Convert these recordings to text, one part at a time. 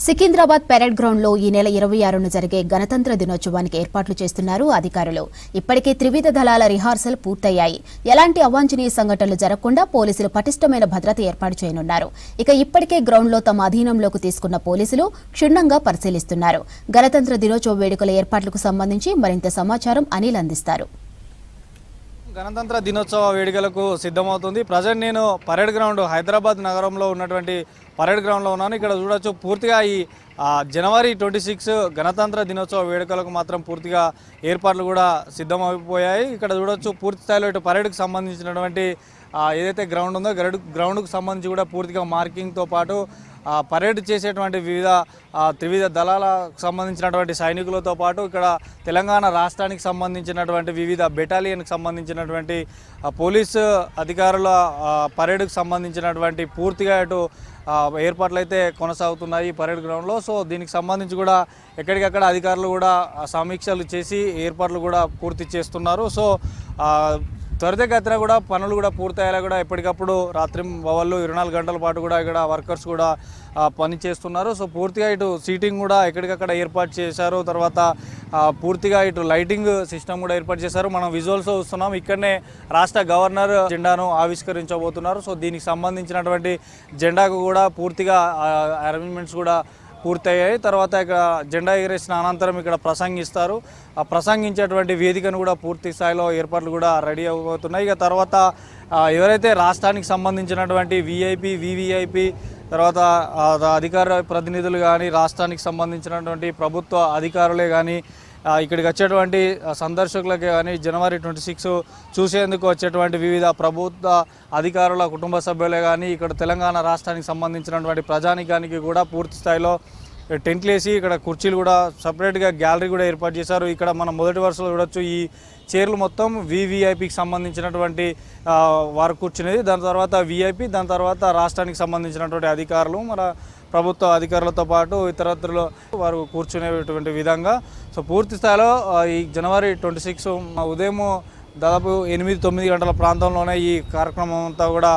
Secunderabad parade ground లో ఈ నెల 26న జరిగే గణతంత్ర దినోత్సవానికి ఏర్పాట్లు చేస్తున్నారు అధికారులు. ఇప్పటికే త్రివిధ దళాల రిహార్సల్ పూర్తయ్యాయి. ఎలాంటి అవాంఛనీయ సంఘటనలు జరగకుండా పోలీసులు పటిష్టమైన భద్రత ఏర్పాటు చేయనున్నారు. ఇప్పటికే గ్రౌండ్ లో తమ అధీనంలోకి తీసుకున్న పోలీసులు క్షుణ్ణంగా పరిశీలిస్తున్నారు. గణతంత్ర దినోత్సవ వేడుకల ఏర్పాట్లకు సంబంధించి మరింత సమాచారం అనిల్ అందిస్తారు. గణతంత్ర దినోత్సవ వేడుకలకు సిద్ధమవుతుంది. ప్రజెంట్ నేను పరేడ్ గ్రౌండ్ హైదరాబాద్ నగరంలో ఉన్నటువంటి పరేడ్ గ్రౌండ్లో ఉన్నాను. ఇక్కడ చూడొచ్చు పూర్తిగా ఈ జనవరి 26 గణతంత్ర దినోత్సవ వేడుకలకు మాత్రం పూర్తిగా ఏర్పాట్లు కూడా సిద్ధమైపోయాయి. ఇక్కడ చూడొచ్చు పూర్తి స్థాయిలో ఇటు పరేడ్కి సంబంధించినటువంటి ఏదైతే గ్రౌండ్ ఉందో గ్రౌండ్కు సంబంధించి కూడా పూర్తిగా మార్కింగ్తో పాటు పరేడ్ చేసేటువంటి త్రివిధ దళాలకు సంబంధించినటువంటి సైనికులతో పాటు ఇక్కడ తెలంగాణ రాష్ట్రానికి సంబంధించినటువంటి వివిధ బెటాలియన్కి సంబంధించినటువంటి పోలీసు అధికారుల పరేడ్కు సంబంధించినటువంటి పూర్తిగా ఇటు ఏర్పాట్లు అయితే కొనసాగుతున్నాయి ఈ పరేడ్ గ్రౌండ్లో. సో దీనికి సంబంధించి కూడా ఎక్కడికక్కడ అధికారులు కూడా సమీక్షలు చేసి ఏర్పాట్లు కూడా పూర్తి చేస్తున్నారు. సో త్వరితగతిన కూడా పనులు కూడా పూర్తయ్యేలా కూడా ఎప్పటికప్పుడు రాత్రి వాళ్ళు 24 గంటల పాటు కూడా ఇక్కడ వర్కర్స్ కూడా పని చేస్తున్నారు. సో పూర్తిగా ఇటు సీటింగ్ కూడా ఎక్కడికక్కడ ఏర్పాటు చేశారు. తర్వాత పూర్తిగా ఇటు లైటింగ్ సిస్టమ్ కూడా ఏర్పాటు చేశారు. మనం విజువల్స్ చూస్తున్నాం. ఇక్కడనే రాష్ట్ర గవర్నర్ జెండాను ఆవిష్కరించబోతున్నారు. సో దీనికి సంబంధించినటువంటి జెండాకు కూడా పూర్తిగా అరేంజ్మెంట్స్ కూడా పూర్తయ్యాయి. తర్వాత ఇక్కడ జెండా ఎగరేసిన అనంతరం ఇక్కడ ప్రసంగిస్తారు. ఆ ప్రసంగించేటువంటి వేదికను కూడా పూర్తి స్థాయిలో ఏర్పాట్లు కూడా రెడీ అవుతున్నాయి. ఇక తర్వాత ఎవరైతే రాష్ట్రానికి సంబంధించినటువంటి విఐపి వివిఐపి తర్వాత అధికార ప్రతినిధులు కానీ రాష్ట్రానికి సంబంధించినటువంటి ప్రభుత్వ అధికారులే కానీ ఇక్కడికి వచ్చేటువంటి సందర్శకులకే కానీ జనవరి 26 చూసేందుకు వచ్చేటువంటి వివిధ ప్రభుత్వ అధికారుల కుటుంబ సభ్యులే కానీ ఇక్కడ తెలంగాణ రాష్ట్రానికి సంబంధించినటువంటి ప్రజానికానికి కూడా పూర్తి స్థాయిలో టెంట్లు వేసి ఇక్కడ కుర్చీలు కూడా సపరేట్గా గ్యాలరీ కూడా ఏర్పాటు చేశారు. ఇక్కడ మనం మొదటి వరుసలో చూడొచ్చు. ఈ చైర్లు మొత్తం వివిఐపికి సంబంధించినటువంటి వారు కూర్చునేది. దాని తర్వాత విఐపి, దాని తర్వాత రాష్ట్రానికి సంబంధించినటువంటి అధికారులు మన ప్రభుత్వ అధికారులతో పాటు ఇతరత్రులు వారు కూర్చునేటువంటి విధంగా. సో పూర్తి స్థాయిలో ఈ జనవరి 26 ఉదయం దాదాపు 8-9 గంటల ప్రాంతంలోనే ఈ కార్యక్రమం అంతా కూడా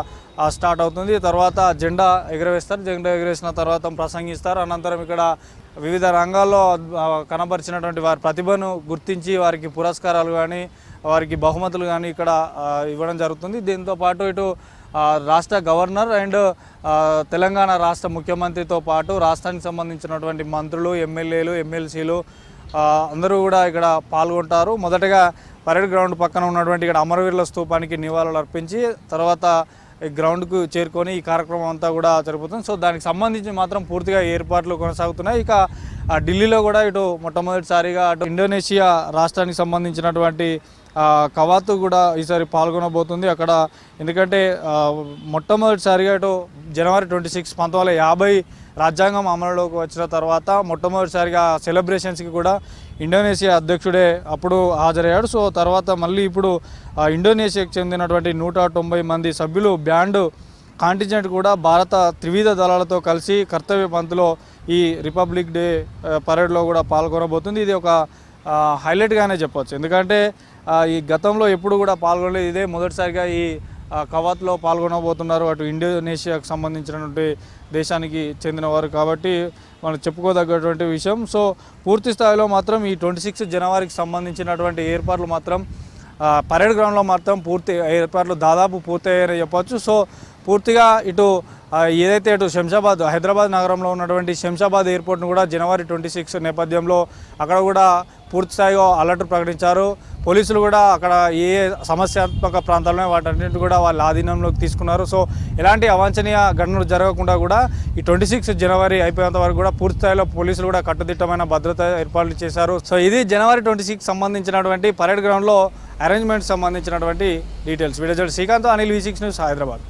స్టార్ట్ అవుతుంది. తర్వాత జెండా ఎగరవేస్తారు. జెండా ఎగరేసిన తర్వాత ప్రసంగిస్తారు. అనంతరం ఇక్కడ వివిధ రంగాల్లో కనబరిచినటువంటి వారి ప్రతిభను గుర్తించి వారికి పురస్కారాలు కానీ వారికి బహుమతులు కానీ ఇక్కడ ఇవ్వడం జరుగుతుంది. దీంతో పాటు ఇటు రాష్ట్ర గవర్నర్ అండ్ తెలంగాణ రాష్ట్ర ముఖ్యమంత్రితో పాటు రాష్ట్రానికి సంబంధించినటువంటి మంత్రులు, ఎమ్మెల్యేలు, ఎమ్మెల్సీలు అందరూ కూడా ఇక్కడ పాల్గొంటారు. మొదటగా పరేడ్ గ్రౌండ్ పక్కన ఉన్నటువంటి ఇక్కడ అమరవీరుల స్తూపానికి నివాళులు అర్పించి తర్వాత ఈ గ్రౌండ్కు చేరుకొని ఈ కార్యక్రమం అంతా కూడా జరుగుతుంది. సో దానికి సంబంధించి మాత్రం పూర్తిగా ఏర్పాట్లు కొనసాగుతున్నాయి. ఇక ఢిల్లీలో కూడా ఇటు మొట్టమొదటిసారిగా అటు ఇండోనేషియా రాష్ట్రానికి సంబంధించినటువంటి కవాతు కూడా ఈసారి పాల్గొనబోతుంది అక్కడ. ఎందుకంటే మొట్టమొదటిసారిగా ఇటు జనవరి 26 1950 రాజ్యాంగం అమలులోకి వచ్చిన తర్వాత మొట్టమొదటిసారిగా సెలబ్రేషన్స్కి కూడా ఇండోనేషియా అధ్యక్షుడే అప్పుడు హాజరయ్యాడు. సో తర్వాత మళ్ళీ ఇప్పుడు ఇండోనేషియాకు చెందినటువంటి 190 మంది సభ్యులు బ్యాండ్ కాంటింజెంట్ కూడా భారత త్రివిధ దళాలతో కలిసి కర్తవ్య పంథ్లో ఈ రిపబ్లిక్ డే పరేడ్లో కూడా పాల్గొనబోతుంది. ఇది ఒక హైలైట్గానే చెప్పవచ్చు. ఎందుకంటే ఈ గతంలో ఎప్పుడు కూడా పాల్గొనలేదు. ఇదే మొదటిసారిగా ఈ కవాత్లో పాల్గొనబోతున్నారు. అటు ఇండోనేషియాకు సంబంధించినటువంటి దేశానికి చెందినవారు కాబట్టి మనం చెప్పుకోదగ్గటువంటి విషయం. సో పూర్తి స్థాయిలో మాత్రం ఈ 26 జనవరికి సంబంధించినటువంటి ఏర్పాట్లు మాత్రం పరేడ్ గ్రౌండ్లో మాత్రం పూర్తి ఏర్పాట్లు దాదాపు పూర్తయ్యాయని చెప్పవచ్చు. సో పూర్తిగా ఇటు ఏదైతే ఇటు శంషాబాద్ హైదరాబాద్ నగరంలో ఉన్నటువంటి శంషాబాద్ ఎయిర్పోర్ట్ను కూడా జనవరి 26 నేపథ్యంలో అక్కడ కూడా పూర్తి స్థాయిగా అలర్ట్ ప్రకటించారు. పోలీసులు కూడా అక్కడ ఏ సమస్యాత్మక ప్రాంతాల్లో వాటన్నింటి కూడా వాళ్ళ ఆధీనంలోకి తీసుకున్నారు. సో ఎలాంటి అవాంఛనీయ ఘటనలు జరగకుండా కూడా ఈ 26 జనవరి అయిపోయేంత వరకు కూడా పూర్తి స్థాయిలో పోలీసులు కూడా కట్టుదిట్టమైన భద్రత ఏర్పాట్లు చేశారు. సో ఇది జనవరి 26 సంబంధించినటువంటి పరేడ్ గ్రౌండ్లో అరేంజ్మెంట్ సంబంధించినటువంటి details. Video Srikanth, Anil, V6 news, Hyderabad.